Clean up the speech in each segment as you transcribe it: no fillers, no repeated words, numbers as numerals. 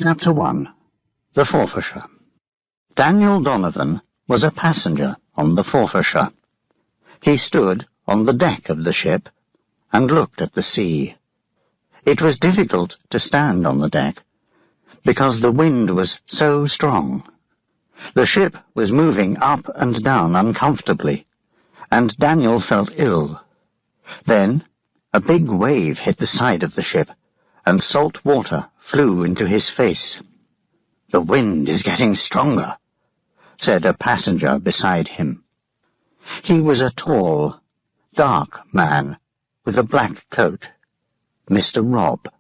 Chapter 1. The Forfarshire. Daniel Donovan was a passenger on the Forfarshire. He stood on the deck of the ship and looked at the sea. It was difficult to stand on the deck, because the wind was so strong. The ship was moving up and down uncomfortably, and Daniel felt ill. Then a big wave hit the side of the ship, and salt water flew into his face. "The wind is getting stronger," said a passenger beside him. He was a tall, dark man with a black coat, Mr. Robb,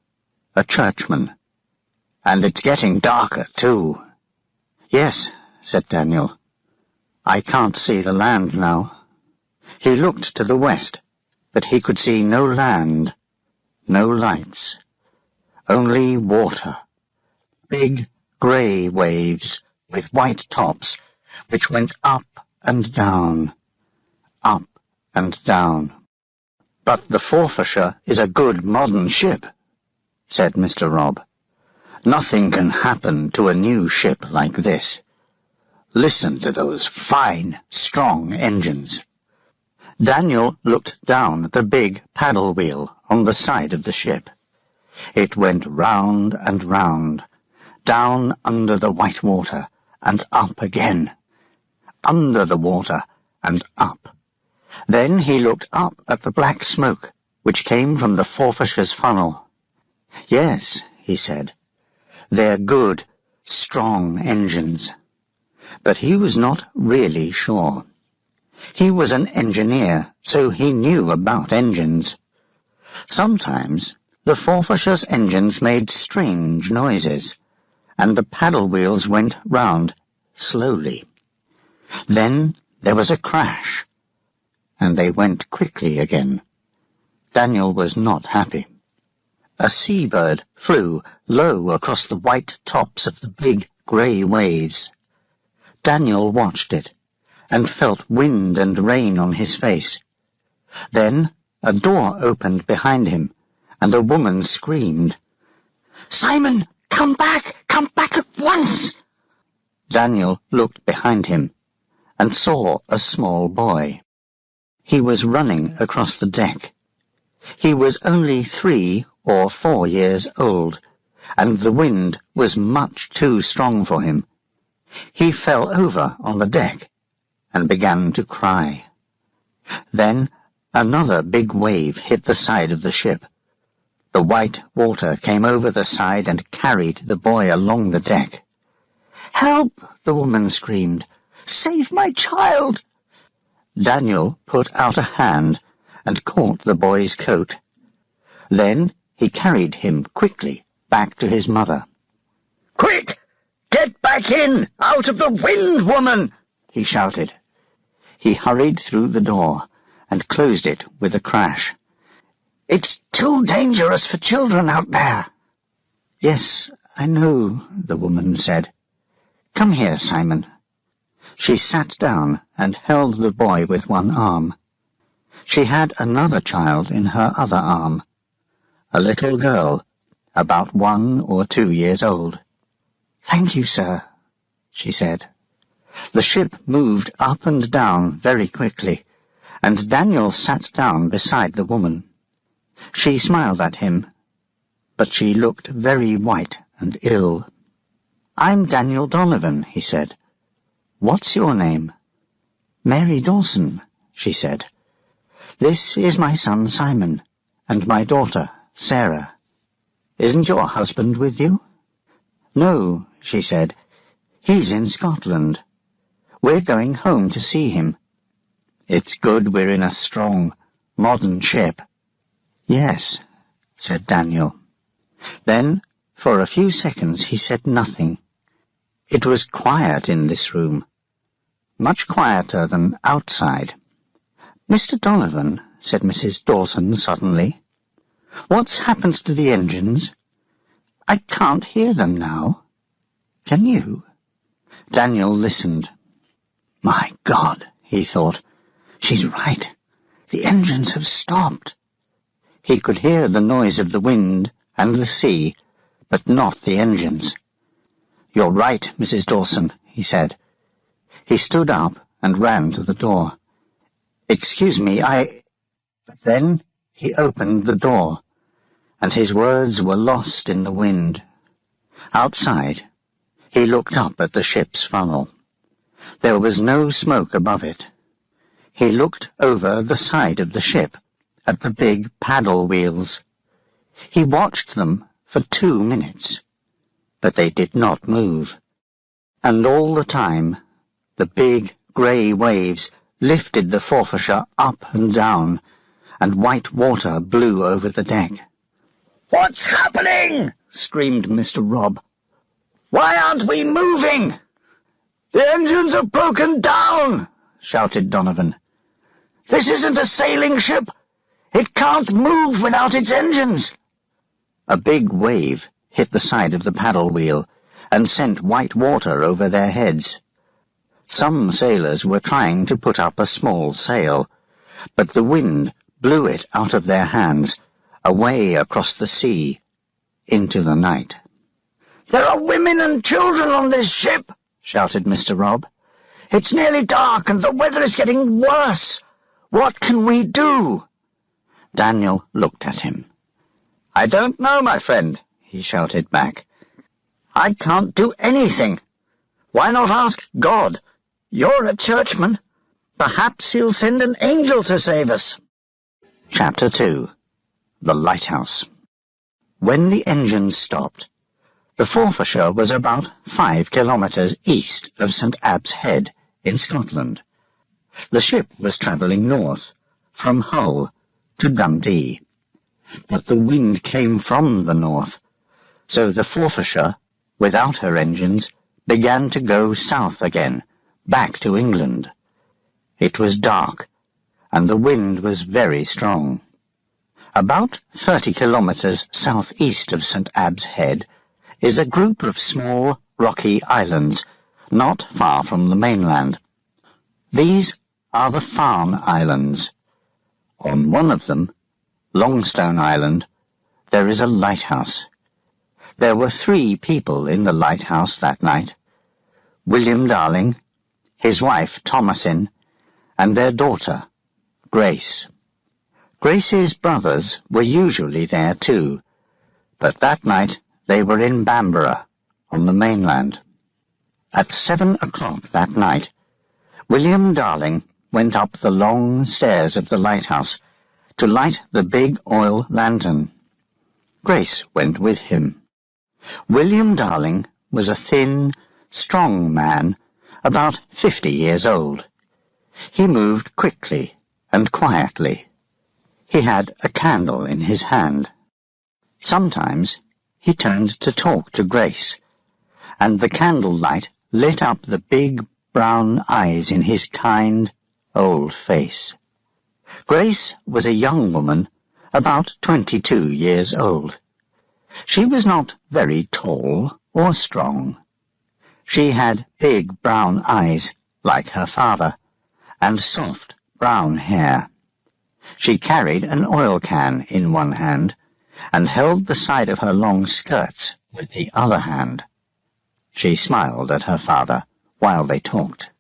a churchman. "And it's getting darker, too." "Yes," said Daniel. "I can't see the land now." He looked to the west, but he could see no land, no lights, only water, big grey waves with white tops, which went up and down, up and down. "But the Forfarshire is a good modern ship," said Mr. Robb. "Nothing can happen to a new ship like this. Listen to those fine, strong engines." Daniel looked down at the big paddle wheel on the side of the ship. It went round and round, down under the white water and up again, under the water and up. Then he looked up at the black smoke which came from the Forfarshire's funnel. "Yes," he said, "they're good, strong engines." But he was not really sure. He was an engineer, so he knew about engines. Sometimes the Forfarshire's engines made strange noises, and the paddle wheels went round slowly. Then there was a crash, and they went quickly again. Daniel was not happy. A seabird flew low across the white tops of the big grey waves. Daniel watched it, and felt wind and rain on his face. Then a door opened behind him, and a woman screamed, "Simon, come back! Come back at once!" Daniel looked behind him, and saw a small boy. He was running across the deck. He was only 3 or 4 years old, and the wind was much too strong for him. He fell over on the deck and began to cry. Then another big wave hit the side of the ship. The white water came over the side and carried the boy along the deck. "Help!" the woman screamed. "Save my child!" Daniel put out a hand and caught the boy's coat. Then he carried him quickly back to his mother. "Quick! Get back in! Out of the wind, woman!" he shouted. He hurried through the door and closed it with a crash. "It's too dangerous for children out there." "Yes, I know," the woman said. "Come here, Simon." She sat down and held the boy with one arm. She had another child in her other arm, a little girl, about 1 or 2 years old. "Thank you, sir," she said. The ship moved up and down very quickly, and Daniel sat down beside the woman. She smiled at him, but she looked very white and ill. "I'm Daniel Donovan," he said. "What's your name?" "Mary Dawson," she said. "This is my son Simon, and my daughter Sarah. Isn't your husband with you?" "No," she said. "He's in Scotland. We're going home to see him." "It's good we're in a strong, modern ship." "Yes," said Daniel. Then, for a few seconds, he said nothing. It was quiet in this room, much quieter than outside. "Mr. Donovan," said Mrs. Dawson suddenly, "what's happened to the engines? I can't hear them now. Can you?" Daniel listened. "My God," he thought, "she's right. The engines have stopped." He could hear the noise of the wind and the sea, but not the engines. "You're right, Mrs. Dawson," he said. He stood up and ran to the door. "Excuse me, But then he opened the door, and his words were lost in the wind. Outside, he looked up at the ship's funnel. There was no smoke above it. He looked over the side of the ship, at the big paddle wheels. He watched them for 2 minutes, but they did not move. And all the time, the big grey waves lifted the Forfarshire up and down, and white water blew over the deck. "What's happening?" screamed Mr. Robb. "Why aren't we moving?" "The engines have broken down," shouted Donovan. "This isn't a sailing ship. It can't move without its engines." A big wave hit the side of the paddle wheel and sent white water over their heads. Some sailors were trying to put up a small sail, but the wind blew it out of their hands, away across the sea, into the night. "There are women and children on this ship," shouted Mr. Robb. "It's nearly dark and the weather is getting worse. What can we do?" Daniel looked at him. "I don't know, my friend," he shouted back. "I can't do anything. Why not ask God? You're a churchman. Perhaps he'll send an angel to save us." Chapter 2. The Lighthouse. When the engines stopped, the Forfarshire was about 5 kilometres east of St. Abb's Head in Scotland. The ship was travelling north, from Hull to Dundee. But the wind came from the north, so the Forfarshire, without her engines, began to go south again, back to England. It was dark, and the wind was very strong. About 30 kilometres southeast of St. Abb's Head is a group of small, rocky islands, not far from the mainland. These are the Farne Islands. On one of them, Longstone Island, there is a lighthouse. There were 3 people in the lighthouse that night: William Darling, his wife Thomasin, and their daughter, Grace. Grace's brothers were usually there too, but that night they were in Bamborough, on the mainland. At 7 o'clock that night, William Darling went up the long stairs of the lighthouse to light the big oil lantern. Grace went with him. William Darling was a thin, strong man, about 50 years old. He moved quickly and quietly. He had a candle in his hand. Sometimes he turned to talk to Grace, and the candlelight lit up the big brown eyes in his kind, old face. Grace was a young woman, about 22 years old. She was not very tall or strong. She had big brown eyes, like her father, and soft brown hair. She carried an oil can in one hand, and held the side of her long skirts with the other hand. She smiled at her father while they talked.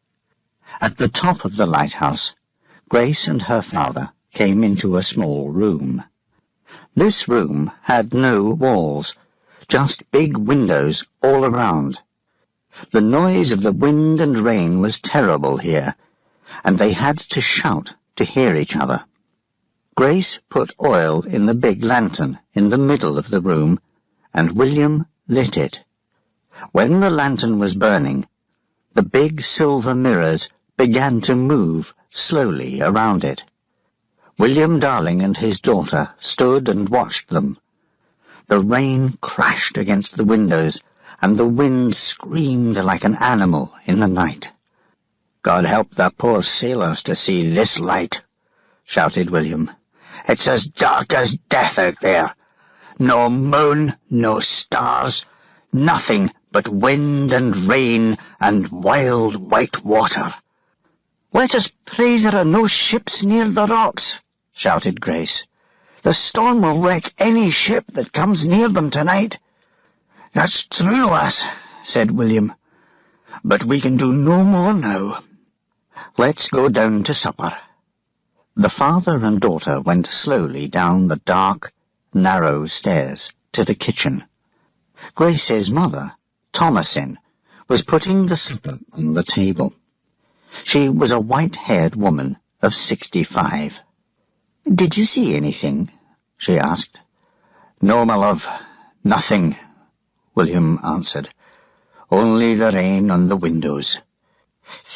At the top of the lighthouse, Grace and her father came into a small room. This room had no walls, just big windows all around. The noise of the wind and rain was terrible here, and they had to shout to hear each other. Grace put oil in the big lantern in the middle of the room, and William lit it. When the lantern was burning, the big silver mirrors began to move slowly around it. William Darling and his daughter stood and watched them. The rain crashed against the windows, and the wind screamed like an animal in the night. "God help the poor sailors to see this light," shouted William. "It's as dark as death out there. No moon, no stars, nothing but wind and rain and wild white water." "Let us pray there are no ships near the rocks," shouted Grace. "The storm will wreck any ship that comes near them tonight." "That's true, lass," said William, "but we can do no more now. Let's go down to supper." The father and daughter went slowly down the dark, narrow stairs to the kitchen. Grace's mother, Thomasin, was putting the supper on the table. She was a white-haired woman of 65. "Did you see anything?" she asked. "No, my love, nothing," William answered. "Only the rain on the windows."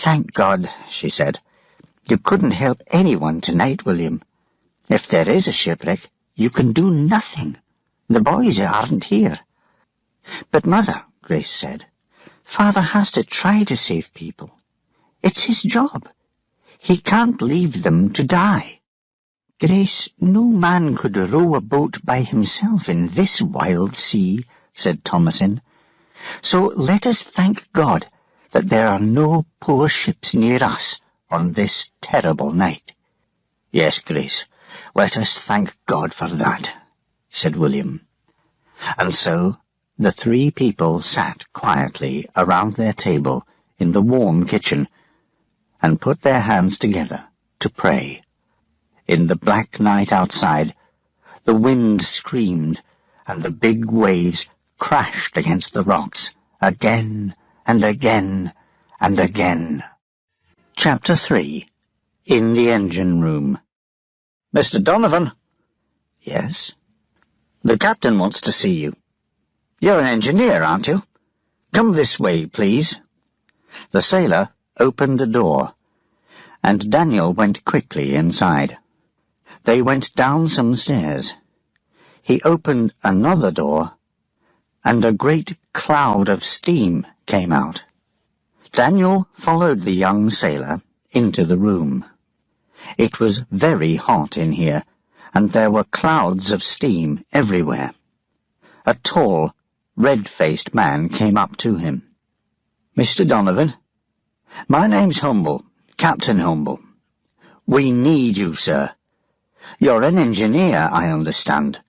"Thank God," she said. "You couldn't help anyone tonight, William. If there is a shipwreck, you can do nothing. The boys aren't here." "But, Mother," Grace said, "Father has to try to save people. It's his job. He can't leave them to die." "Grace, no man could row a boat by himself in this wild sea," said Thomasin. "So let us thank God that there are no poor ships near us on this terrible night." "Yes, Grace, let us thank God for that," said William. And so the three people sat quietly around their table in the warm kitchen and put their hands together to pray. In the black night outside, the wind screamed and the big waves crashed against the rocks again and again and again. Chapter 3. In the Engine Room. "Mr. Donovan." "Yes?" "The captain wants to see you. You're an engineer, aren't you? Come this way, please." The sailor opened the door, and Daniel went quickly inside. They went down some stairs. He opened another door, and a great cloud of steam came out. Daniel followed the young sailor into the room. It was very hot in here, and there were clouds of steam everywhere. A tall, red-faced man came up to him. "Mr. Donovan, my name's Humble, Captain Humble. We need you, sir. You're an engineer, I understand.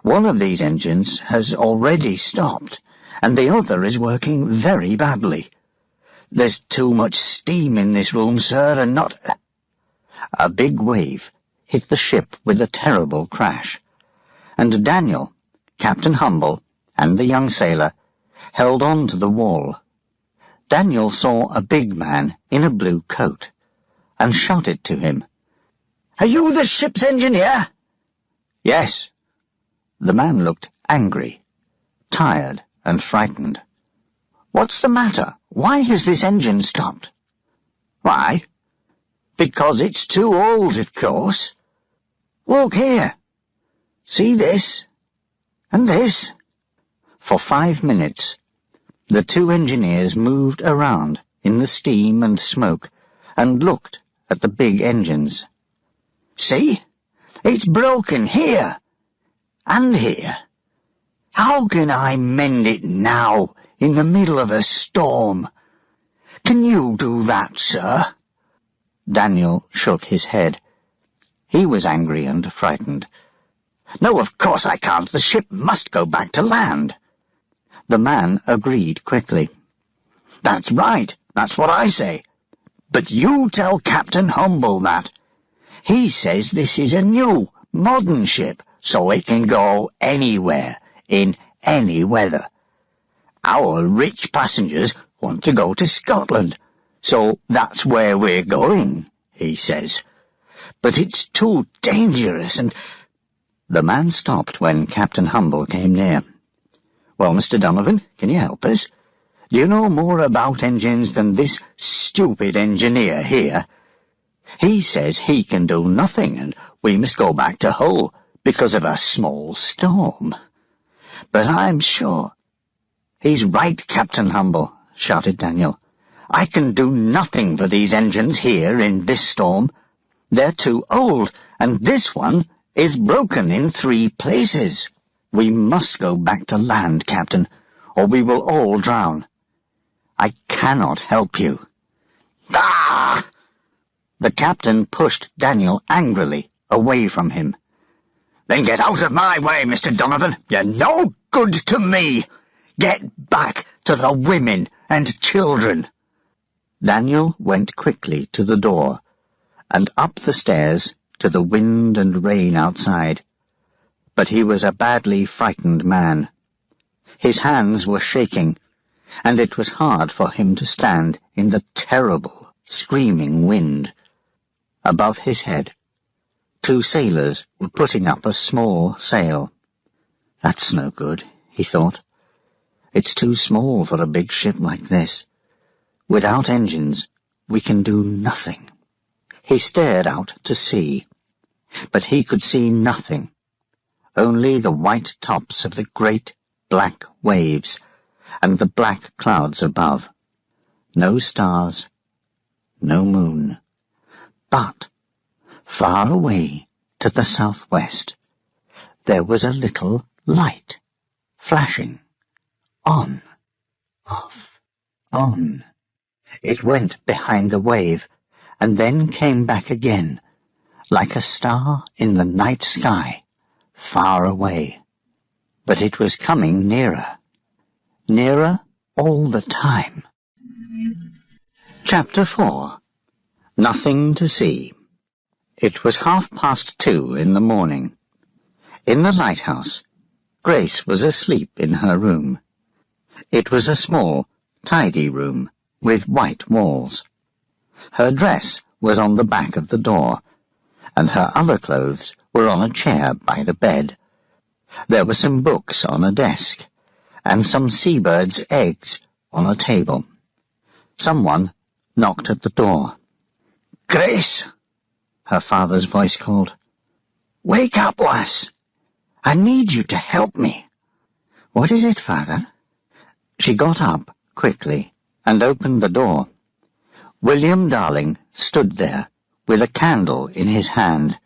One of these engines has already stopped, and the other is working very badly. There's too much steam in this room, sir, and not—" A big wave hit the ship with a terrible crash, and Daniel, Captain Humble, and the young sailor held on to the wall. Daniel saw a big man in a blue coat, and shouted to him, "Are you the ship's engineer?" "Yes." The man looked angry, tired, and frightened. "What's the matter? Why has this engine stopped?" "Why? Because it's too old, of course. Look here. See this? And this?" For 5 minutes, the two engineers moved around in the steam and smoke and looked at the big engines. "See? It's broken here. And here. How can I mend it now, in the middle of a storm? Can you do that, sir?" Daniel shook his head. He was angry and frightened. "No, of course I can't. The ship must go back to land." The man agreed quickly. "That's right. That's what I say. But you tell Captain Humble that. He says this is a new, modern ship, so it can go anywhere, in any weather. Our rich passengers want to go to Scotland, so that's where we're going, he says. But it's too dangerous and—" The man stopped when Captain Humble came near. "Well, Mr. Donovan, can you help us? Do you know more about engines than this stupid engineer here? He says he can do nothing, and we must go back to Hull because of a small storm. But I'm sure—" "He's right, Captain Humble," shouted Daniel. "I can do nothing for these engines here in this storm. They're too old, and this one is broken in 3 places. We must go back to land, Captain, or we will all drown. I cannot help you." "Ah!" The captain pushed Daniel angrily away from him. "Then get out of my way, Mr. Donovan. You're no good to me. Get back to the women and children." Daniel went quickly to the door, and up the stairs to the wind and rain outside. But he was a badly frightened man. His hands were shaking, and it was hard for him to stand in the terrible, screaming wind. Above his head, 2 sailors were putting up a small sail. "That's no good," he thought. "It's too small for a big ship like this. Without engines, we can do nothing." He stared out to sea, but he could see nothing, only the white tops of the great black waves and the black clouds above. No stars, no moon. But far away to the southwest, there was a little light, flashing, on, off, on. It went behind a wave, and then came back again, like a star in the night sky, far away. But it was coming nearer, nearer all the time. Chapter 4. Nothing to see. It was 2:30 in the morning. In the lighthouse, Grace was asleep in her room. It was a small, tidy room with white walls. Her dress was on the back of the door, and her other clothes were on a chair by the bed. There were some books on a desk, and some seabirds' eggs on a table. Someone knocked at the door. "Grace!" her father's voice called. "Wake up, lass! I need you to help me." "What is it, father?" She got up quickly and opened the door. William Darling stood there with a candle in his hand.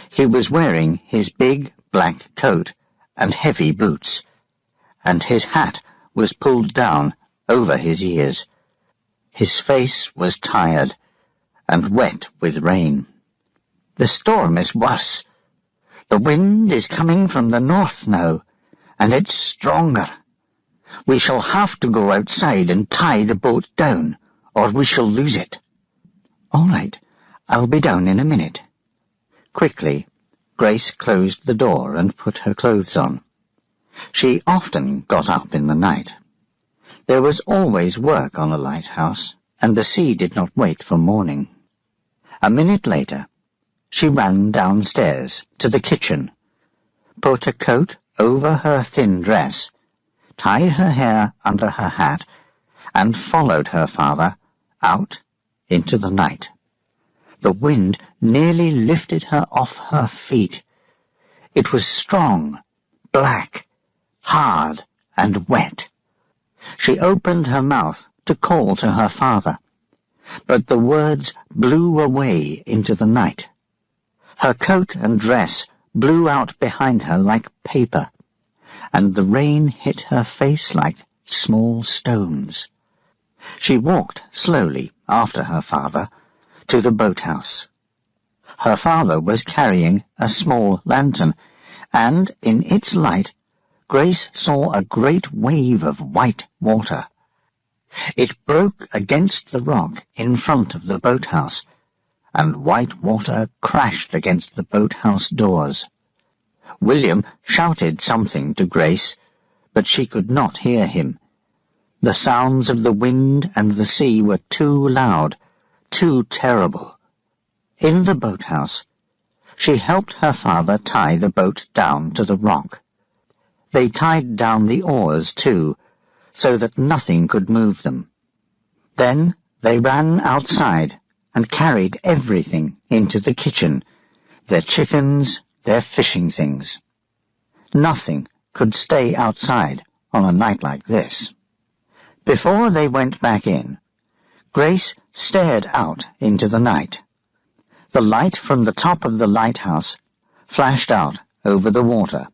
He was wearing his big black coat and heavy boots, and his hat was pulled down over his ears. His face was tired and wet with rain. "The storm is worse. The wind is coming from the north now, and it's stronger. We shall have to go outside and tie the boat down, or we shall lose it." "All right, I'll be down in a minute." Quickly, Grace closed the door and put her clothes on. She often got up in the night. There was always work on a lighthouse, and the sea did not wait for morning. A minute later, she ran downstairs to the kitchen, put a coat over her thin dress, tied her hair under her hat, and followed her father out into the night. The wind nearly lifted her off her feet. It was strong, black, hard, and wet. She opened her mouth to call to her father, but the words blew away into the night. Her coat and dress blew out behind her like paper, and the rain hit her face like small stones. She walked slowly after her father to the boathouse. Her father was carrying a small lantern, and in its light Grace saw a great wave of white water. It broke against the rock in front of the boathouse, and white water crashed against the boathouse doors. William shouted something to Grace, but she could not hear him. The sounds of the wind and the sea were too loud, too terrible. In the boathouse, she helped her father tie the boat down to the rock. They tied down the oars, too, so that nothing could move them. Then they ran outside and carried everything into the kitchen, their chickens, their fishing things. Nothing could stay outside on a night like this. Before they went back in, Grace stared out into the night. The light from the top of the lighthouse flashed out over the water,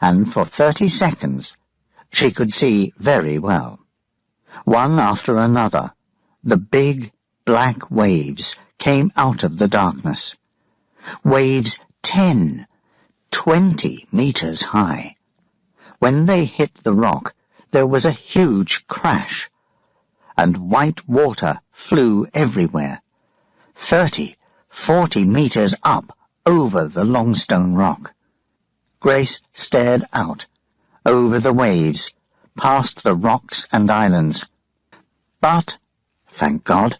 and for 30 seconds she could see very well. One after another, the big black waves came out of the darkness. Waves 10, 20 meters high. When they hit the rock, there was a huge crash, and white water flew everywhere, 30, 40 meters up over the long stone rock. Grace stared out, over the waves, past the rocks and islands. But, thank God,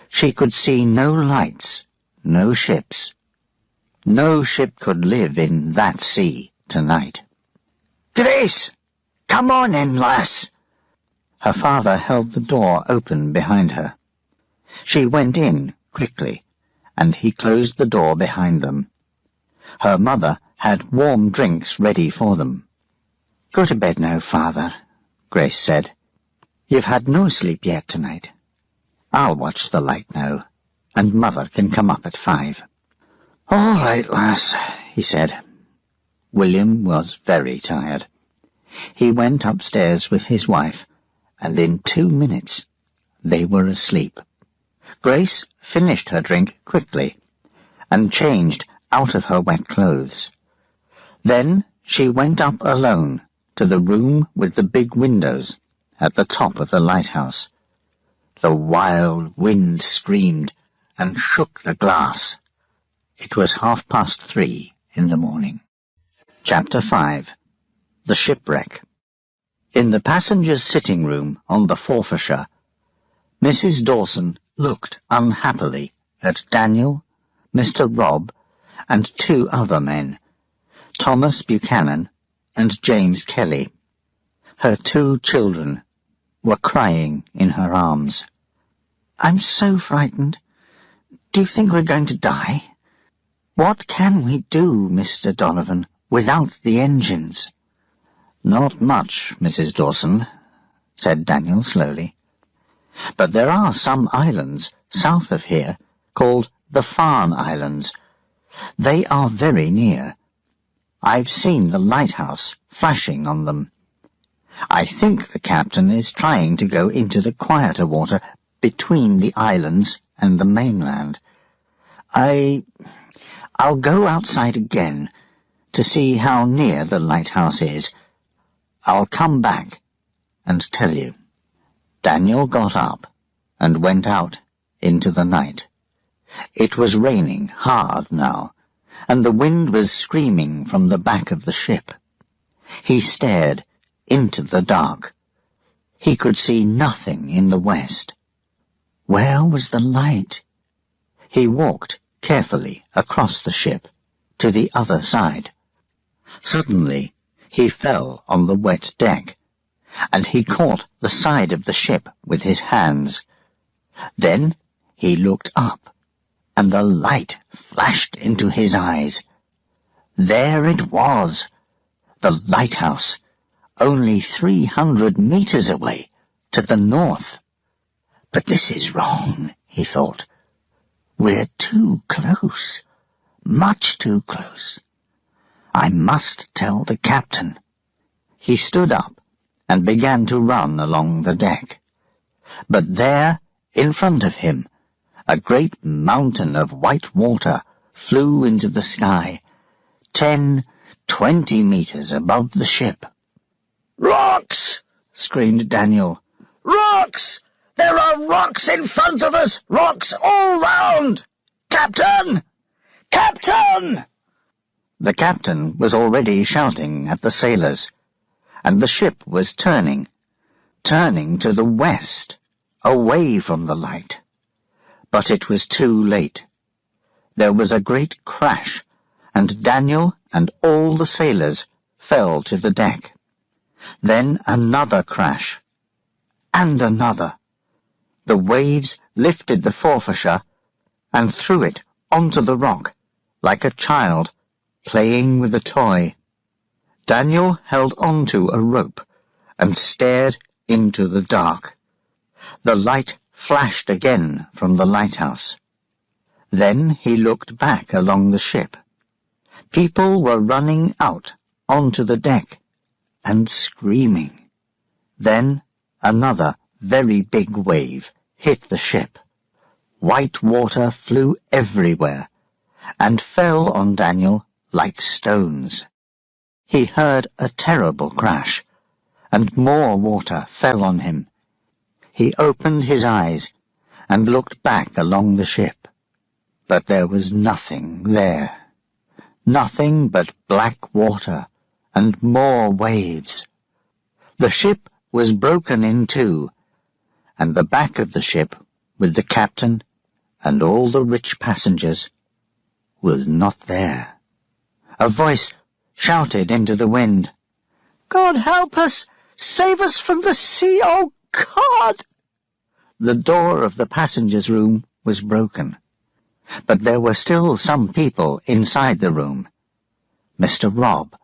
she could see no lights, no ships. No ship could live in that sea tonight. "Grace! Come on in, lass!" Her father held the door open behind her. She went in quickly, and he closed the door behind them. Her mother had warm drinks ready for them. "Go to bed now, father," Grace said. "You've had no sleep yet tonight. I'll watch the light now, and mother can come up at 5. "All right, lass," he said. William was very tired. He went upstairs with his wife, and in 2 minutes they were asleep. Grace finished her drink quickly, and changed out of her wet clothes. Then she went up alone to the room with the big windows at the top of the lighthouse. The wild wind screamed and shook the glass. It was 3:30 in the morning. Chapter 5. The Shipwreck. In the passengers' sitting room on the Forfarshire, Mrs. Dawson looked unhappily at Daniel, Mr. Robb, and 2 other men, Thomas Buchanan and James Kelly. Her 2 children were crying in her arms. "I'm so frightened. Do you think we're going to die? What can we do, Mr. Donovan, without the engines?" "Not much, Mrs. Dawson," said Daniel slowly. "But there are some islands south of here called the Farne Islands. They are very near. I've seen the lighthouse flashing on them. I think the captain is trying to go into the quieter water between the islands and the mainland. I'll go outside again to see how near the lighthouse is. I'll come back and tell you." Daniel got up and went out into the night. It was raining hard now, and the wind was screaming from the back of the ship. He stared into the dark. He could see nothing in the west. Where was the light? He walked carefully across the ship to the other side. Suddenly he fell on the wet deck, and he caught the side of the ship with his hands. Then he looked up, and the light flashed into his eyes. There it was, the lighthouse, only 300 meters away, to the north. "But this is wrong," he thought. "We're too close, much too close. I must tell the captain." He stood up and began to run along the deck. But there, in front of him, a great mountain of white water flew into the sky, 10, 20 meters above the ship. "Rocks!" screamed Daniel. "Rocks! There are rocks in front of us! Rocks all round! Captain! Captain!" The captain was already shouting at the sailors, and the ship was turning to the west, away from the light. But it was too late. There was a great crash, and Daniel and all the sailors fell to the deck. Then another crash, and another. The waves lifted the Forfarshire and threw it onto the rock, like a child playing with a toy. Daniel held on to a rope and stared into the dark. The light flashed again from the lighthouse. Then he looked back along the ship. People were running out onto the deck and screaming. Then another very big wave hit the ship. White water flew everywhere and fell on Daniel like stones. He heard a terrible crash, and more water fell on him. He opened his eyes and looked back along the ship, but there was nothing there. Nothing but black water and more waves. The ship was broken in two, and the back of the ship, with the captain and all the rich passengers, was not there. A voice shouted into the wind, "God help us! Save us from the sea, oh God!" The door of the passengers' room was broken, but there were still some people inside the room. Mr. Robb,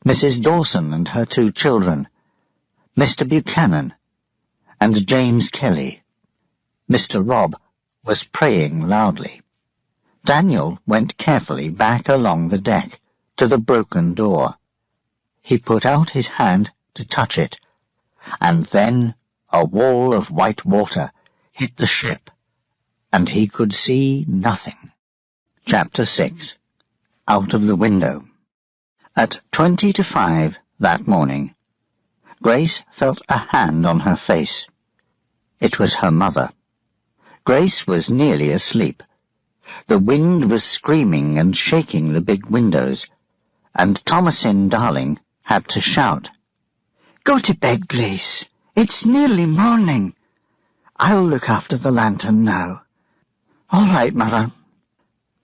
Mrs. Dawson and her 2 children, Mr. Buchanan, and James Kelly. Mr. Robb was praying loudly. Daniel went carefully back along the deck to the broken door. He put out his hand to touch it, and then a wall of white water hit the ship, and he could see nothing. Chapter 6. Out of the Window. At 20 to 5 that morning, Grace felt a hand on her face. It was her mother. Grace was nearly asleep. The wind was screaming and shaking the big windows, and Thomasin Darling had to shout, "Go to bed, Grace. It's nearly morning. I'll look after the lantern now." "All right, Mother."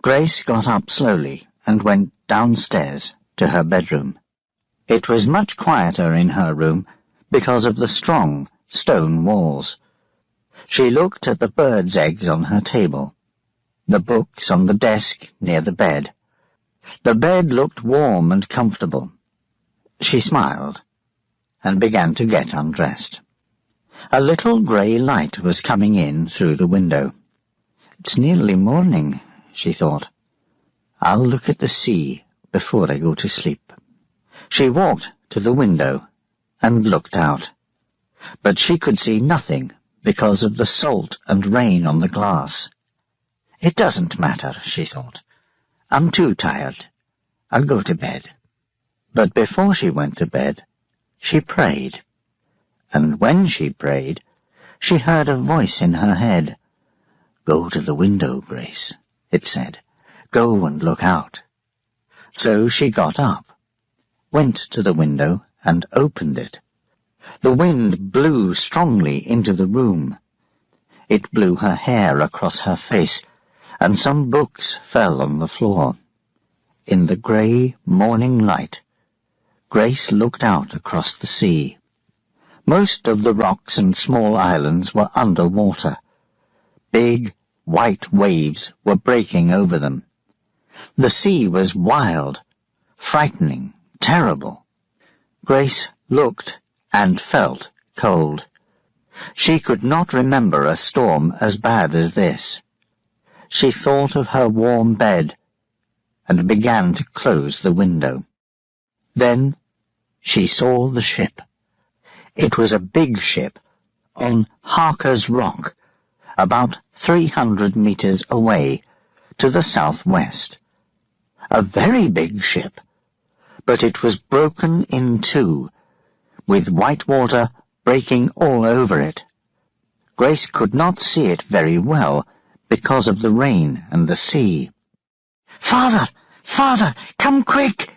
Grace got up slowly and went downstairs to her bedroom. It was much quieter in her room because of the strong stone walls. She looked at the birds' eggs on her table, the books on the desk near the bed. The bed looked warm and comfortable. She smiled and began to get undressed. A little grey light was coming in through the window. "It's nearly morning," she thought. "I'll look at the sea before I go to sleep." She walked to the window and looked out, but she could see nothing because of the salt and rain on the glass. "It doesn't matter," she thought. "I'm too tired. I'll go to bed." But before she went to bed, she prayed. And when she prayed, she heard a voice in her head. "Go to the window, Grace," it said. "Go and look out." So she got up, went to the window and opened it. The wind blew strongly into the room. It blew her hair across her face, and some books fell on the floor. In the grey morning light, Grace looked out across the sea. Most of the rocks and small islands were under water. Big, white waves were breaking over them. The sea was wild, frightening, terrible. Grace looked and felt cold. She could not remember a storm as bad as this. She thought of her warm bed and began to close the window. Then she saw the ship. It was a big ship on Harker's Rock, about 300 meters away to the southwest. A very big ship, but it was broken in two, with white water breaking all over it. Grace could not see it very well because of the rain and the sea. "Father! Father! Come quick!"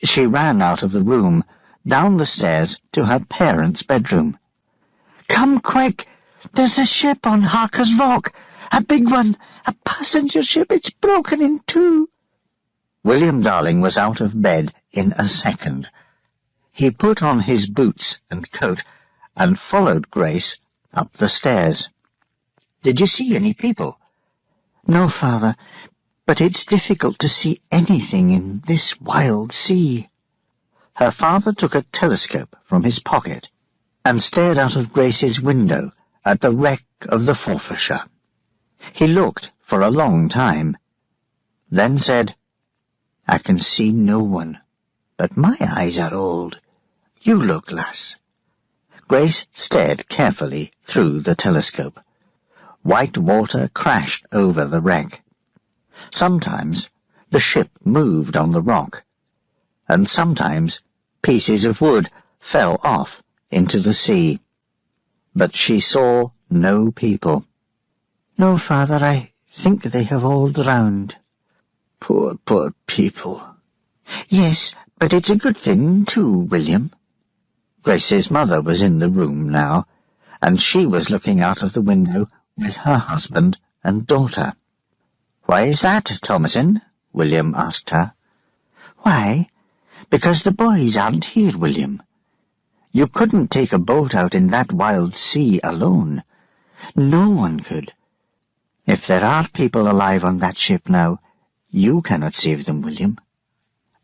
She ran out of the room, down the stairs to her parents' bedroom. "Come quick! There's a ship on Harker's Rock! A big one! A passenger ship! It's broken in two!" William Darling was out of bed in a second. He put on his boots and coat and followed Grace up the stairs. "Did you see any people?" "No, Father, but it's difficult to see anything in this wild sea." Her father took a telescope from his pocket and stared out of Grace's window at the wreck of the Forfarshire. He looked for a long time, then said, "I can see no one, but my eyes are old. You look, lass." Grace stared carefully through the telescope. White water crashed over the wreck. Sometimes the ship moved on the rock, and sometimes pieces of wood fell off into the sea. But she saw no people. "No, father, I think they have all drowned." "Poor, poor people." "Yes, but it's a good thing too, William." Grace's mother was in the room now, and she was looking out of the window with her husband and daughter. "Why is that, Thomasin?" William asked her. "Why? Because the boys aren't here, William. You couldn't take a boat out in that wild sea alone. No one could. If there are people alive on that ship now, you cannot save them, William."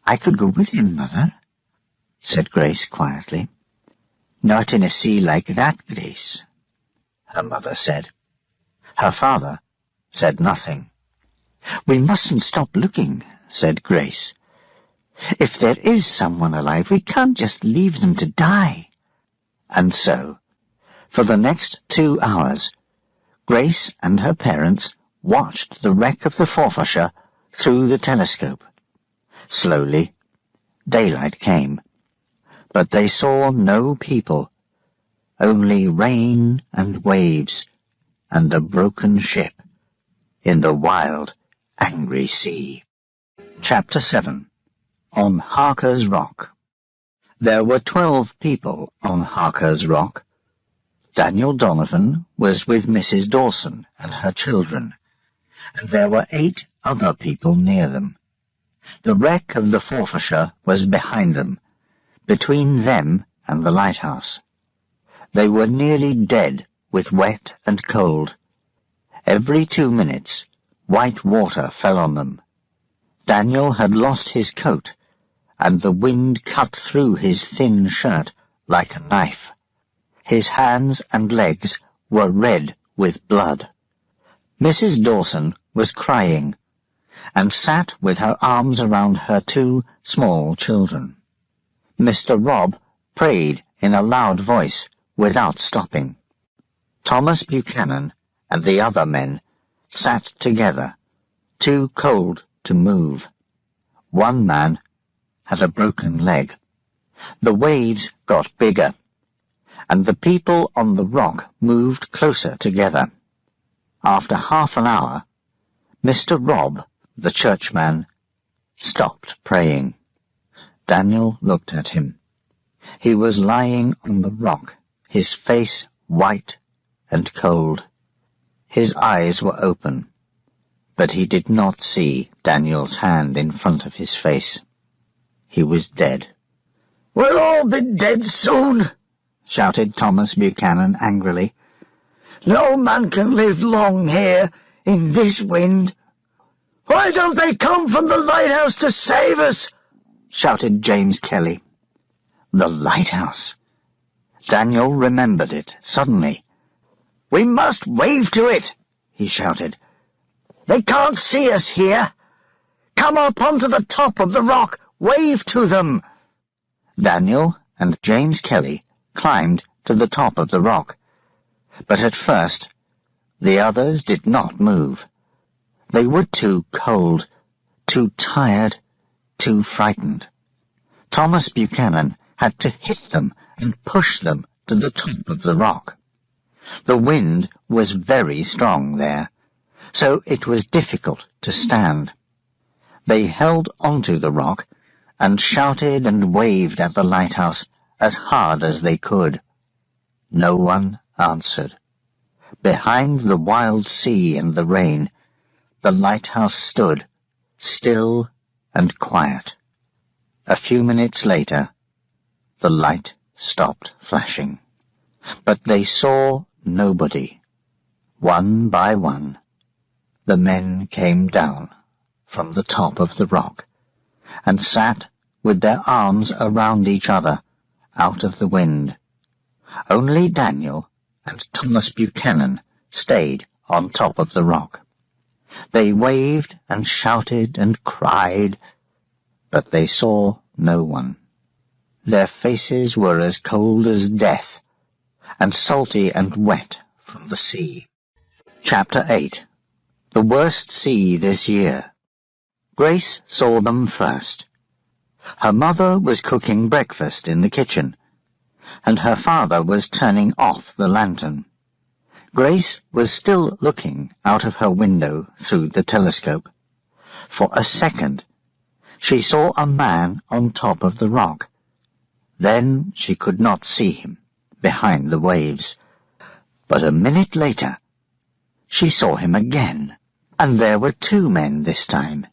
"I could go with him, Mother," said Grace quietly. "Not in a sea like that, Grace," her mother said. Her father said nothing. "We mustn't stop looking," said Grace. "If there is someone alive, we can't just leave them to die." And so, for the next 2 hours, Grace and her parents watched the wreck of the Forfarshire through the telescope. Slowly, daylight came, but they saw no people, only rain and waves and a broken ship in the wild, angry sea. Chapter 7. On Harker's Rock. There were 12 people on Harker's Rock. Daniel Donovan was with Mrs. Dawson and her children, and there were 8 other people near them. The wreck of the Forfarshire was behind them, between them and the lighthouse. They were nearly dead with wet and cold. Every 2 minutes, white water fell on them. Daniel had lost his coat, and the wind cut through his thin shirt like a knife. His hands and legs were red with blood. Mrs. Dawson was crying, and sat with her arms around her 2 small children. Mr. Robb prayed in a loud voice without stopping. Thomas Buchanan and the other men sat together, too cold to move. One man had a broken leg. The waves got bigger, and the people on the rock moved closer together. After half an hour, Mr. Robb, the churchman, stopped praying. Daniel looked at him. He was lying on the rock, his face white and cold. His eyes were open, but he did not see Daniel's hand in front of his face. He was dead. "We'll all be dead soon," shouted Thomas Buchanan angrily. "No man can live long here in this wind." "Why don't they come from the lighthouse to save us?" shouted James Kelly. The lighthouse. Daniel remembered it suddenly. "We must wave to it," he shouted. "They can't see us here. Come up onto the top of the rock. Wave to them." Daniel and James Kelly climbed to the top of the rock, but at first the others did not move. They were too cold, too tired, too frightened. Thomas Buchanan had to hit them and push them to the top of the rock. The wind was very strong there, so it was difficult to stand. They held onto the rock and shouted and waved at the lighthouse as hard as they could. No one answered. Behind the wild sea and the rain, the lighthouse stood, still and quiet. A few minutes later, the light stopped flashing. But they saw nobody. One by one, the men came down from the top of the rock and sat with their arms around each other out of the wind. Only Daniel and Thomas Buchanan stayed on top of the rock. They waved and shouted and cried, but they saw no one. Their faces were as cold as death, and salty and wet from the sea. Chapter 8. The Worst Sea This Year. Grace saw them first. Her mother was cooking breakfast in the kitchen, and her father was turning off the lantern. Grace was still looking out of her window through the telescope. For a second, she saw a man on top of the rock. Then she could not see him behind the waves. But a minute later, she saw him again, and there were two men this time.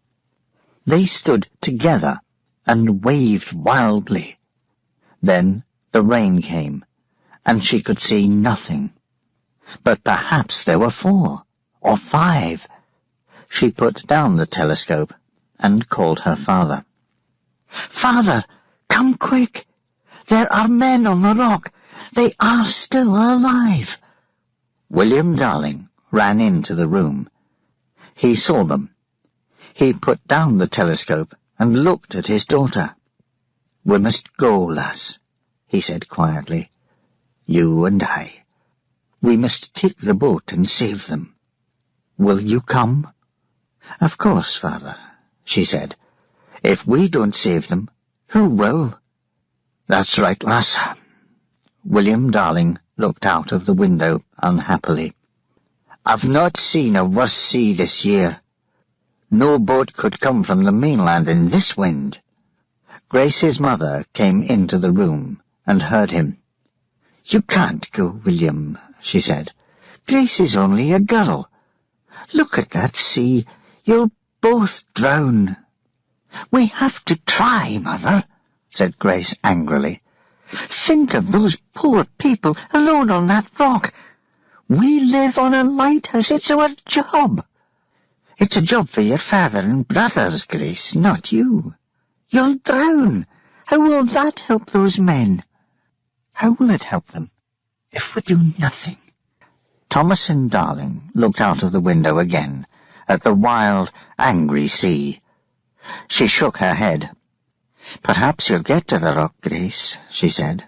They stood together and waved wildly. Then the rain came, and she could see nothing. But perhaps there were 4 or 5. She put down the telescope and called her father. "Father, come quick! There are men on the rock. They are still alive." William Darling ran into the room. He saw them. He put down the telescope and looked at his daughter. "We must go, lass," he said quietly. "You and I. We must take the boat and save them. Will you come?" "Of course, father," she said. "If we don't save them, who will?" "That's right, lass." William Darling looked out of the window unhappily. "I've not seen a worse sea this year. No boat could come from the mainland in this wind." Grace's mother came into the room and heard him. "You can't go, William," she said. "Grace is only a girl. Look at that sea. You'll both drown." "We have to try, Mother," said Grace angrily. "Think of those poor people alone on that rock. We live on a lighthouse. It's our job." "It's a job for your father and brothers, Grace, not you. You'll drown. How will that help those men?" "How will it help them if we do nothing?" Thomasin Darling looked out of the window again at the wild, angry sea. She shook her head. "Perhaps you'll get to the rock, Grace," she said,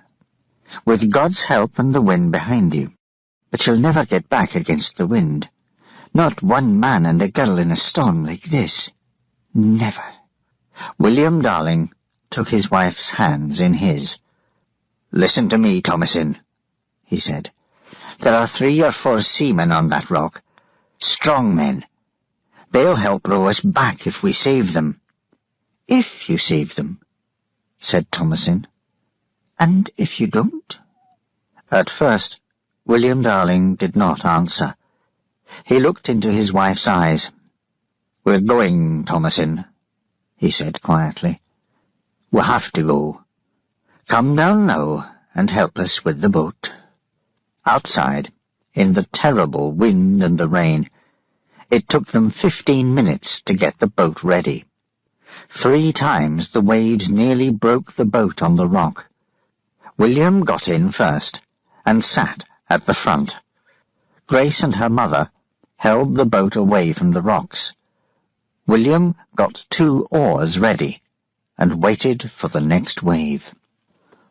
"with God's help and the wind behind you. But you'll never get back against the wind. Not one man and a girl in a storm like this. Never." William Darling took his wife's hands in his. "Listen to me, Thomasin," he said. "There are 3 or 4 seamen on that rock. Strong men. They'll help row us back if we save them." "If you save them," said Thomasin. "And if you don't?" At first, William Darling did not answer. He looked into his wife's eyes. "We're going, Thomasin," he said quietly. "We have to go. Come down now and help us with the boat." Outside, in the terrible wind and the rain, it took them 15 minutes to get the boat ready. 3 times the waves nearly broke the boat on the rock. William got in first and sat at the front. Grace and her mother held the boat away from the rocks. William got 2 oars ready and waited for the next wave.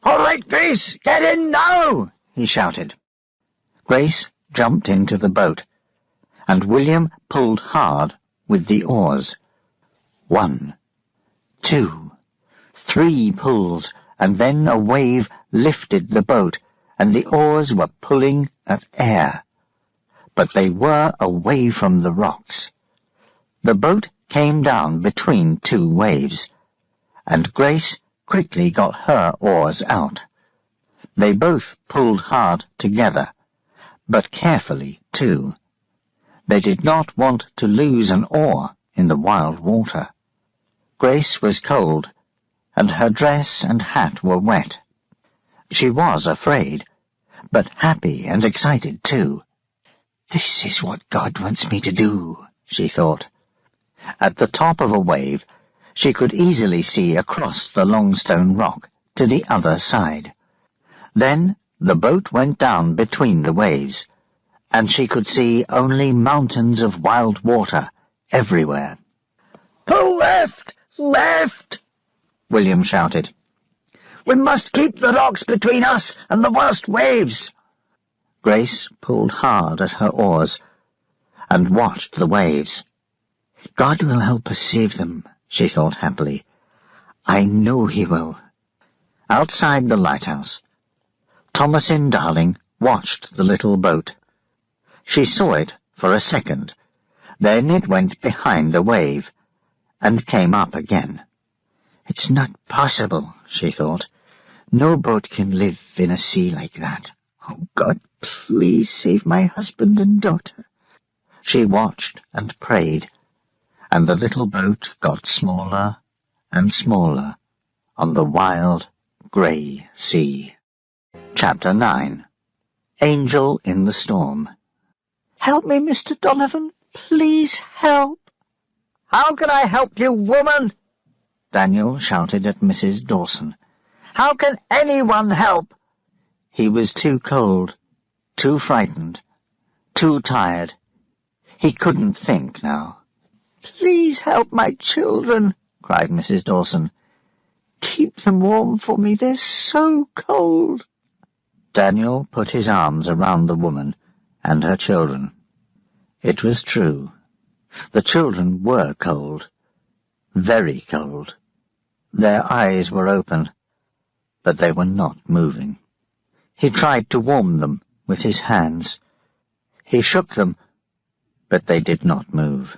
"All right, Grace, get in now!" he shouted. Grace jumped into the boat, and William pulled hard with the oars. 1, 2, 3 pulls, and then a wave lifted the boat, and the oars were pulling at air. But they were away from the rocks. The boat came down between 2 waves, and Grace quickly got her oars out. They both pulled hard together, but carefully too. They did not want to lose an oar in the wild water. Grace was cold, and her dress and hat were wet. She was afraid, but happy and excited too. "This is what God wants me to do," she thought. At the top of a wave, she could easily see across the long stone rock to the other side. Then the boat went down between the waves, and she could see only mountains of wild water everywhere. "Pull left! Left!" William shouted. "We must keep the rocks between us and the worst waves." Grace pulled hard at her oars and watched the waves. "God will help us save them," she thought happily. "I know he will." Outside the lighthouse, Thomasin Darling watched the little boat. She saw it for a second. Then it went behind a wave, and came up again. "It's not possible," she thought. "No boat can live in a sea like that. Oh, God, please save my husband and daughter." She watched and prayed, and the little boat got smaller and smaller on the wild, grey sea. Chapter 9. Angel in the Storm. "Help me, Mr. Donovan. Please help." "How can I help you, woman?" Daniel shouted at Mrs. Dawson. "How can anyone help?" He was too cold, too frightened, too tired. He couldn't think now. "Please help my children," cried Mrs. Dawson. "Keep them warm for me. They're so cold." Daniel put his arms around the woman and her children. It was true. The children were cold, very cold. Their eyes were open, but they were not moving. He tried to warm them with his hands. He shook them, but they did not move.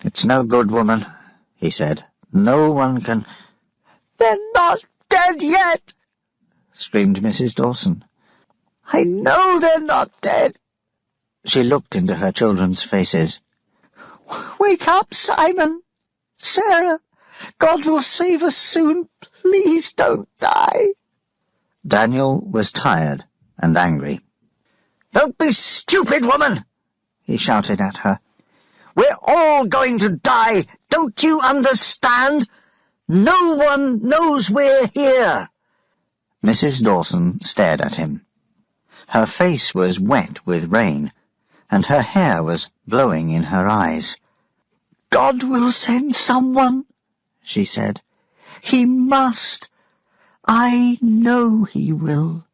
"It's no good, woman," he said. "No one can—" "They're not dead yet," screamed Mrs. Dawson. "I know they're not dead." She looked into her children's faces. "Wake up, Simon! Sarah! God will save us soon. Please don't die." Daniel was tired and angry. "Don't be stupid, woman!" he shouted at her. "We're all going to die. Don't you understand? No one knows we're here." Mrs. Dawson stared at him. Her face was wet with rain, and her hair was blowing in her eyes. "God will send someone," she said. "He must. I know he will."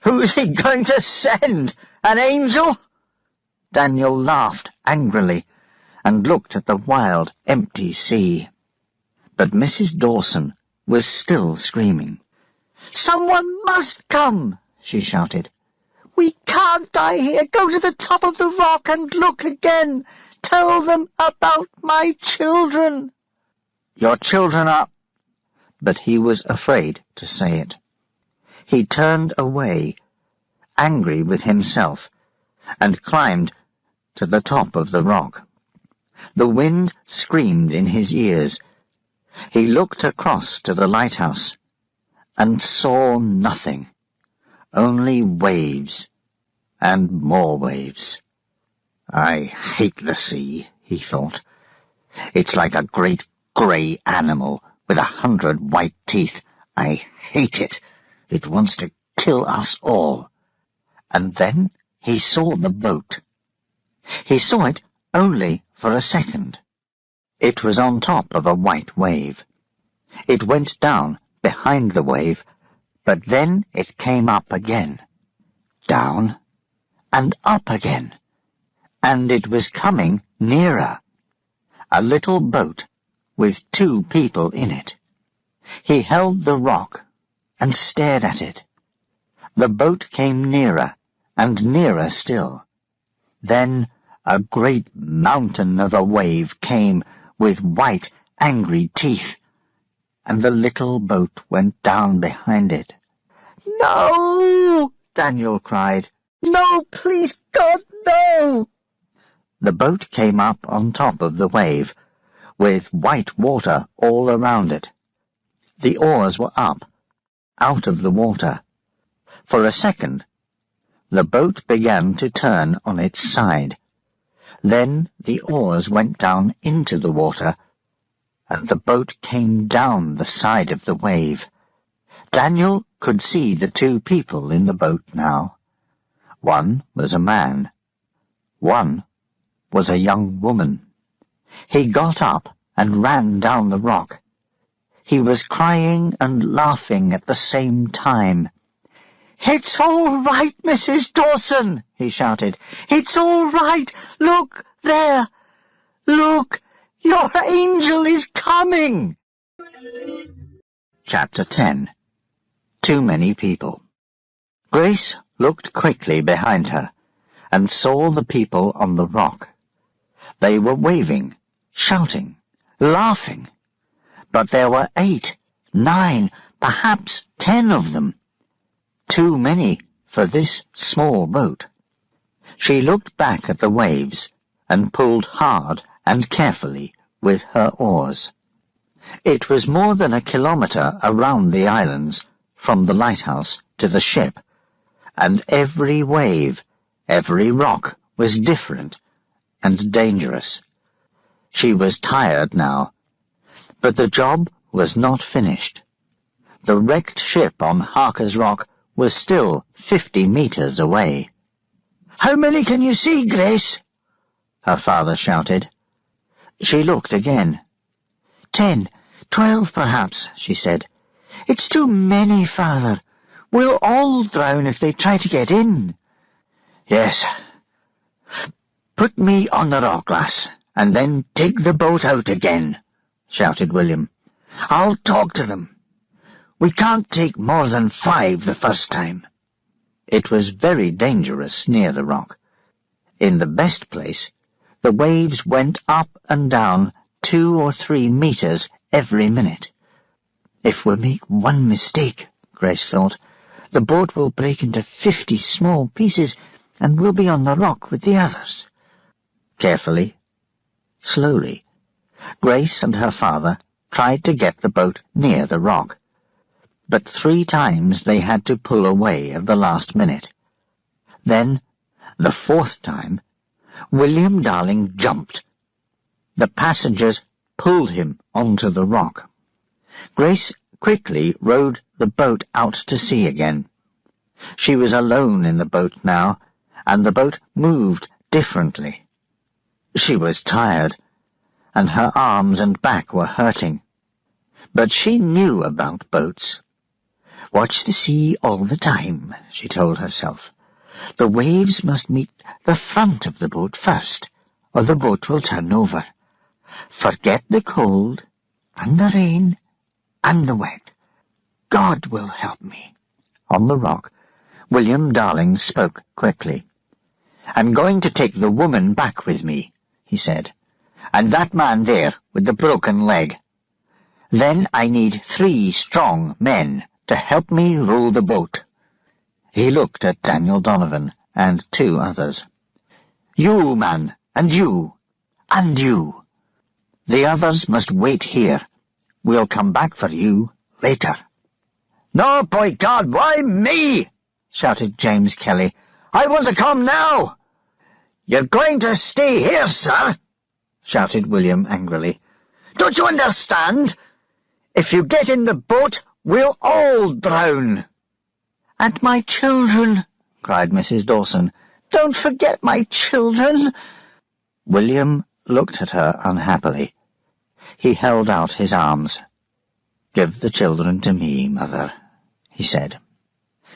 "Who's he going to send? An angel?" Daniel laughed angrily and looked at the wild, empty sea. But Mrs. Dawson was still screaming. "Someone must come," she shouted. "We can't die here. Go to the top of the rock and look again. Tell them about my children." "Your children are—" But he was afraid to say it. He turned away, angry with himself, and climbed to the top of the rock. The wind screamed in his ears. He looked across to the lighthouse and saw nothing, only waves and more waves. "I hate the sea," he thought. "It's like a great grey animal with 100 white teeth. I hate it. It wants to kill us all." And then he saw the boat. He saw it only for a second. It was on top of a white wave. It went down behind the wave, but then it came up again, down and up again, and it was coming nearer. A little boat with 2 people in it. He held the rock and stared at it. The boat came nearer and nearer still. Then a great mountain of a wave came with white, angry teeth, and the little boat went down behind it. "No!" Daniel cried. "No, please, God, no!" The boat came up on top of the wave, with white water all around it. The oars were up, out of the water. For a second, the boat began to turn on its side. Then the oars went down into the water, and the boat came down the side of the wave. Daniel could see the 2 people in the boat now. One was a man. One was a young woman. He got up and ran down the rock. He was crying and laughing at the same time. "It's all right, Mrs. Dawson," he shouted. "It's all right. Look there. Look, your angel is coming." Chapter 10. Too many people. Grace looked quickly behind her and saw the people on the rock. They were waving, shouting, laughing, but there were 8, 9, perhaps 10 of them. Too many for this small boat. She looked back at the waves and pulled hard and carefully with her oars. It was more than a kilometre around the islands from the lighthouse to the ship, and every wave, every rock was different and dangerous. She was tired now, but the job was not finished. The wrecked ship on Harker's Rock was still 50 metres away. "How many can you see, Grace?" her father shouted. She looked again. 10, 12 perhaps, she said. "It's too many, father. We'll all drown if they try to get in." "Yes. Put me on the rock, lass, and then take the boat out again," shouted William. "I'll talk to them. We can't take more than 5 the first time." It was very dangerous near the rock. In the best place, the waves went up and down 2 or 3 metres every minute. "If we make one mistake," Grace thought, "the boat will break into 50 small pieces, and we'll be on the rock with the others." Carefully, slowly, Grace and her father tried to get the boat near the rock, but 3 times they had to pull away at the last minute. Then, the 4th time, William Darling jumped. The passengers pulled him onto the rock. Grace quickly rowed the boat out to sea again. She was alone in the boat now, and the boat moved differently. She was tired, and her arms and back were hurting. But she knew about boats. "Watch the sea all the time," she told herself. "The waves must meet the front of the boat first, or the boat will turn over. Forget the cold, and the rain, and the wet. God will help me." On the rock, William Darling spoke quickly. "I'm going to take the woman back with me," he said, "and that man there with the broken leg. Then I need 3 strong men to help me row the boat." He looked at Daniel Donovan and 2 others. "You, man, and you, and you. The others must wait here. We'll come back for you later." "No, by God, why me?" shouted James Kelly. "I want to come now." "You're going to stay here, sir," shouted William angrily. "Don't you understand? If you get in the boat, we'll all drown." "And my children," cried Mrs. Dawson. "Don't forget my children." William looked at her unhappily. He held out his arms. "Give the children to me, mother," he said.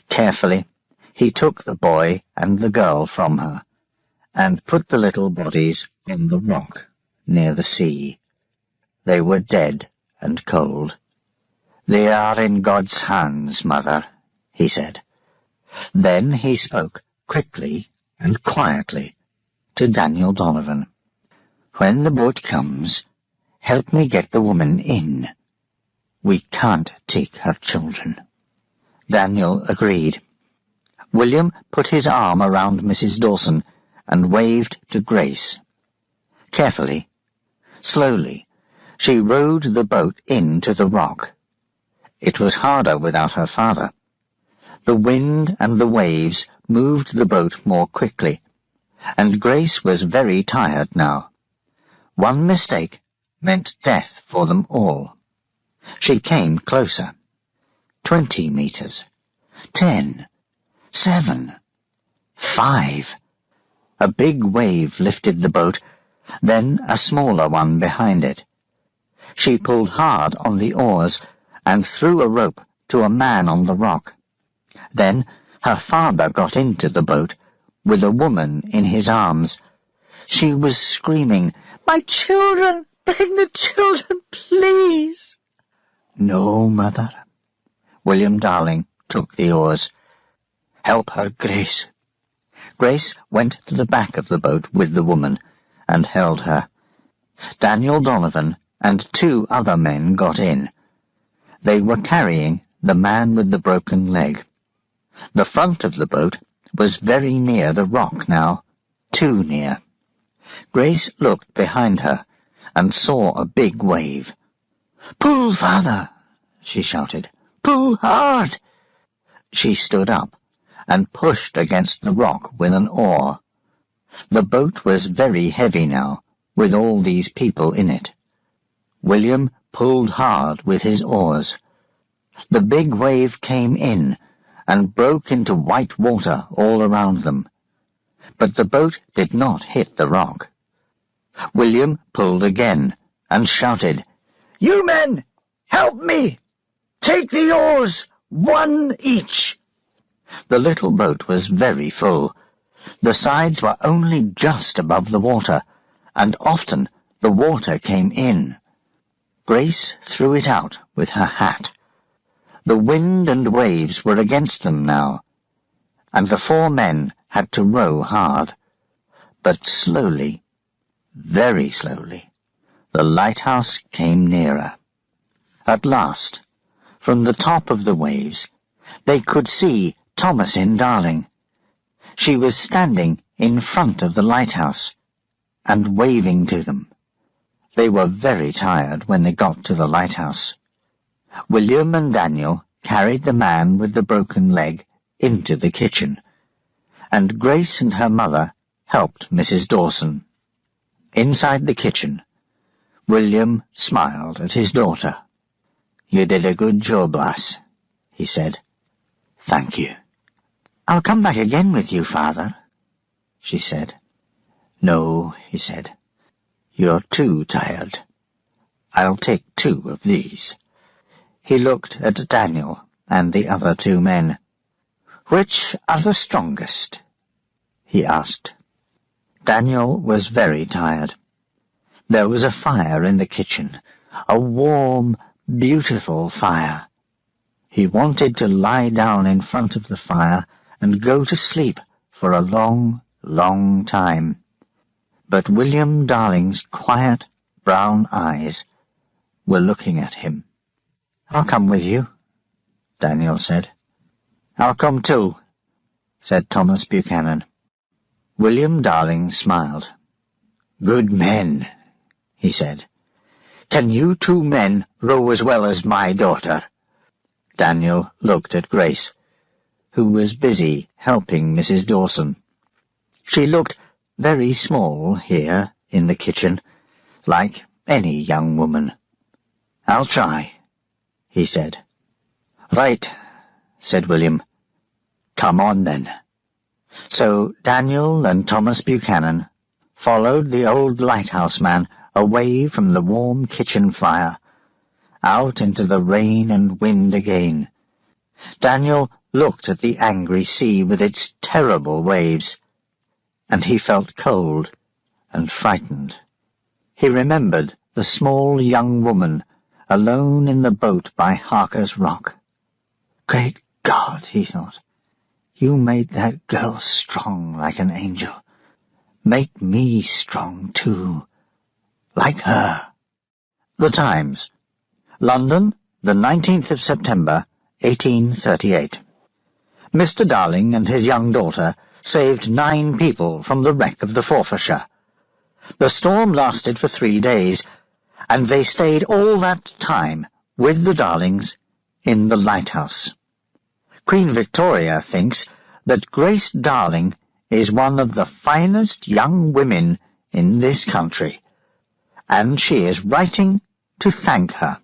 Carefully, he took the boy and the girl from her, and put the little bodies on the rock near the sea. They were dead and cold. "They are in God's hands, mother," he said. Then he spoke quickly and quietly to Daniel Donovan. "When the boat comes, help me get the woman in. We can't take her children." Daniel agreed. William put his arm around Mrs. Dawson and waved to Grace. Carefully, slowly, she rowed the boat in to the rock. It was harder without her father. The wind and the waves moved the boat more quickly, and Grace was very tired now. One mistake meant death for them all. She came closer. 20 metres. 10. 7. 5. A big wave lifted the boat, then a smaller one behind it. She pulled hard on the oars and threw a rope to a man on the rock. Then her father got into the boat, with a woman in his arms. She was screaming, "My children! Bring the children, please!" "No, mother." William Darling took the oars. Help her, Grace." Grace went to the back of the boat with the woman and held her. Daniel Donovan and 2 other men got in. They were carrying the man with the broken leg. The front of the boat was very near the rock now, too near. Grace looked behind her and saw a big wave. "Pull, father," she shouted. "Pull hard." She stood up and pushed against the rock with an oar. The boat was very heavy now, with all these people in it. William pulled hard with his oars. The big wave came in and broke into white water all around them. But the boat did not hit the rock. William pulled again and shouted, "You men, help me! Take the oars, 1 each!" The little boat was very full. The sides were only just above the water, and often the water came in. Grace threw it out with her hat. The wind and waves were against them now, and the 4 men had to row hard. But slowly, very slowly, the lighthouse came nearer. At last, from the top of the waves, they could see Thomasin Darling. She was standing in front of the lighthouse and waving to them. They were very tired when they got to the lighthouse. William and Daniel carried the man with the broken leg into the kitchen, and Grace and her mother helped Mrs. Dawson. Inside the kitchen, William smiled at his daughter. "You did a good job, lass," he said. "Thank you." "I'll come back again with you, father," she said. "No," he said. "You're too tired. I'll take 2 of these." He looked at Daniel and the other 2 men. "Which are the strongest?" he asked. Daniel was very tired. There was a fire in the kitchen, a warm, beautiful fire. He wanted to lie down in front of the fire and go to sleep for a long, long time. But William Darling's quiet brown eyes were looking at him. "I'll come with you," Daniel said. "I'll come too," said Thomas Buchanan. William Darling smiled. "Good men," he said. "Can you 2 men row as well as my daughter?" Daniel looked at Grace, who was busy helping Mrs. Dawson. She looked very small here in the kitchen, like any young woman. "I'll try," he said. "Right," said William. "Come on, then." So Daniel and Thomas Buchanan followed the old lighthouse man away from the warm kitchen fire, out into the rain and wind again. Daniel looked at the angry sea with its terrible waves, and he felt cold and frightened. He remembered the small young woman alone in the boat by Harker's Rock. "Great God," he thought, "you made that girl strong like an angel. Make me strong too, like her." The Times, London, the 19th of September, 1838. Mr. Darling and his young daughter saved 9 people from the wreck of the Forfarshire. The storm lasted for 3 days, and they stayed all that time with the Darlings in the lighthouse. Queen Victoria thinks that Grace Darling is one of the finest young women in this country, and she is writing to thank her.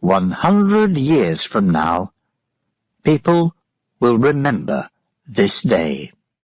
100 years from now, people will remember this day.